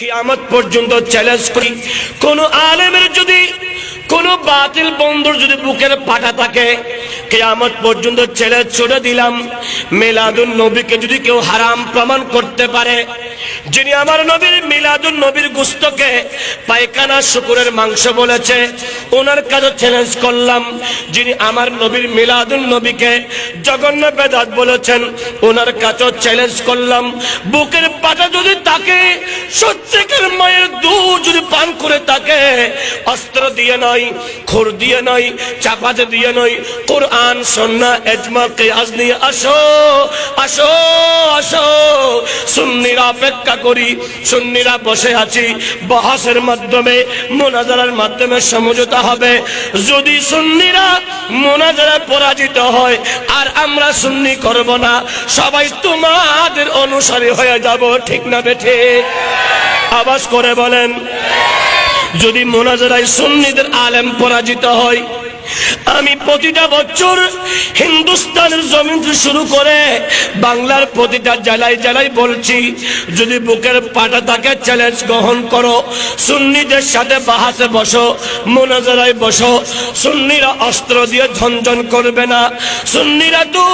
কিয়ামত পর্যন্ত চ্যালেঞ্জ করি, কোন আলেমের যদি কোন বাতিল বন্ধুর যদি বুকের পাটা থাকে, কিয়ামত পর্যন্ত চ্যালেঞ্জ ছুড়ে দিলাম, মিলাদুন নবীকে যদি কেউ হারাম প্রমাণ করতে পারে, যিনি আমার নবীর মিলাদুন নবীর গোশতকে পায়খানা শুকুরের মাংস বলেছে, ওনার কাছে চ্যালেঞ্জ করলাম। যিনি আমার নবীর মিলাদুন নবীকে জঘন্য বেদাত বলেছেন, ওনার কাছে চ্যালেঞ্জ করলাম। বুকের পাটা যদি তাকে সত্যিকার মায়ের দুধ যদি পান করে তাকে, অস্ত্র দিয়ে নয়, খুর দিয়ে নয়, চাপাতে দিয়ে নয়, কোরআন সুন্নাহ ইজমা কিয়াস নিয়ে আসো আসো আসো। সুন্নিরা অপেক্ষা করি, সুন্নিরা বসে আছি, বহসের মাধ্যমে মুনাজারার মাধ্যমে সমঝোতা হবে। যদি সুন্নিরা মুনাজারায় পরাজিত হয় আর আমরা সুন্নি করব না, সবাই তোমাদের অনুসারী হয়ে যাব, ঠিক না বেঠে? আওয়াজ করে বলেন। যদি মুনাজারায় সুন্নিদের আলেম পরাজিত হয়, আমি প্রতিটা বছর হিন্দুস্তানের জমিন শুরু করে বাংলার প্রতিটা জেলায় জেলায় বলছি, যদি বুকের পাটা তাকে চ্যালেঞ্জ গ্রহণ করো, সুন্নিদের সাথে বাহাসে বসো, মুনাজারায় বসো। সুন্নিরা অস্ত্র দিয়ে ঝনঝন করবে না। সুন্নিরা তো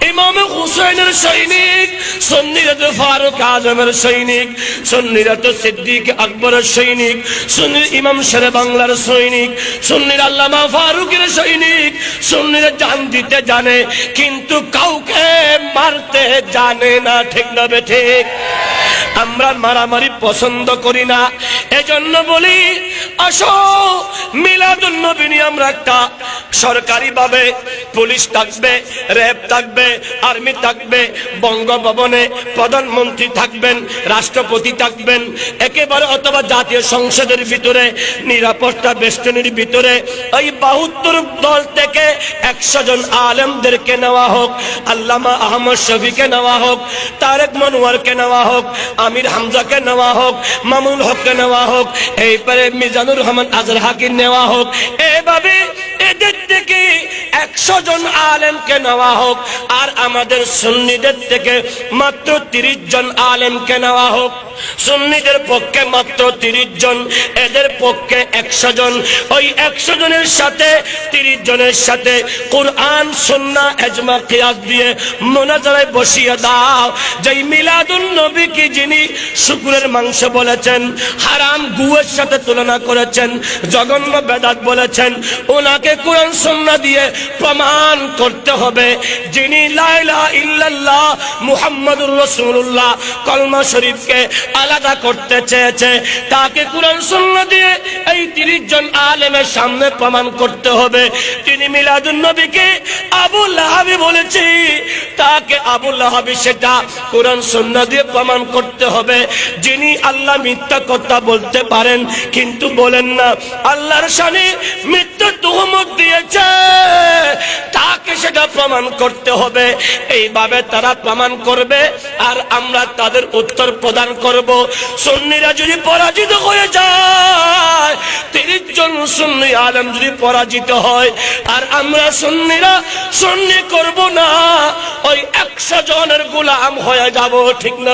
ইমাম হুসাইনের সৈনিক, সুন্নিরা তো ফারুক আজমের সৈনিক, সুন্নিরা তো সিদ্দিক আকবরের সৈনিক, সুন্নির ইমাম শেরে বাংলার সৈনিক, সুন্নির আল্লামা ফারুকের সৈনিক। সুন্নিরা জান দিতে জানে কিন্তু কাউকে মারতে জানে না, ঠিক না বেঠিক? আমরা মারামারি পছন্দ করি না, এজন্য বলি আসো মিলাদুন নবী নিয়ে আমরা একটা সরকারি ভাবে পুলিশ থাকবে, র্যাব থাকবে, আর্মি থাকবে, বঙ্গভবনে প্রধানমন্ত্রী থাকবেন, রাষ্ট্রপতি থাকবেন একেবারে, অথবা জাতীয় সংসদের ভিতরে নিরাপত্তা বেষ্টনীর ভিতরে ওই 72 দল থেকে 100 জন আলেমদেরকে নেওয়া হোক, আল্লামা আহমদ শফিকে নেওয়া হোক, তারেক মনোয়ারকে নেওয়া হোক, আমির হামজাকে নেওয়া হোক, মামুনুল হককে নেওয়া হোক, এইবারে মিজানুর রহমান আজহার হাকিম নেওয়া হোক। এভাবে এদের থেকে 100 জন আলেমকে নেওয়া হোক, আর আমাদের সুন্নিদের থেকে মাত্র 30 জন আলেমকে নেওয়া হোক। সুন্নিদের পক্ষে মাত্র 30 জন, এদের পক্ষে 100 জন। ওই 100 জনের সাথে 30 জনের সাথে কোরআন সুন্নাহ ইজমা কিয়াস দিয়ে মুনাজারায় বসিয়ে দাও। যেই মিলাদুন নবী কি যিনি শুকুরের মাংস বলেছেন, হারাম গুয়ের সাথে তুলনা করেছেন, জঘন্য বেদাত বলেছেন, ওনাকে কোরআন সুন্নাহ দিয়ে প্রমাণ করতে হবে। যিনি লা ইলাহা ইল্লাল্লাহ মুহাম্মাদুর রাসূলুল্লাহ কলমা শরীফকে আলাদা করতে চেয়েছে, তাকে কোরআন সুন্নাহ দিয়ে এই 30 জন আলেমের সামনে প্রমাণ করতে হবে। তিনি মিলাদুন নবীকে আবু লাহাবি বলেছে, তাকে আবু লাহাবি সেটা কোরআন সুন্নাহ দিয়ে প্রমাণ করতে হবে। যিনি আল্লাহ মিথ্যা কথা বলতে পারেন কিন্তু বলেন না, আল্লাহর শানে মিথ্যা তুহমত দিয়েছে, তাকে সেটা প্রমাণ করতে হবে। এইভাবে তারা প্রমাণ করবে আর আমরা তাদের উত্তর প্রদান করব। সুন্নিরা যদি পরাজিত হয়ে যায়, 30 জন সুন্নি আলেম যদি পরাজিত হয়, আর আমরা সুন্নিরা সুন্নি করব না, ওই 100 জনের গোলাম হয়ে যাব, ঠিক না?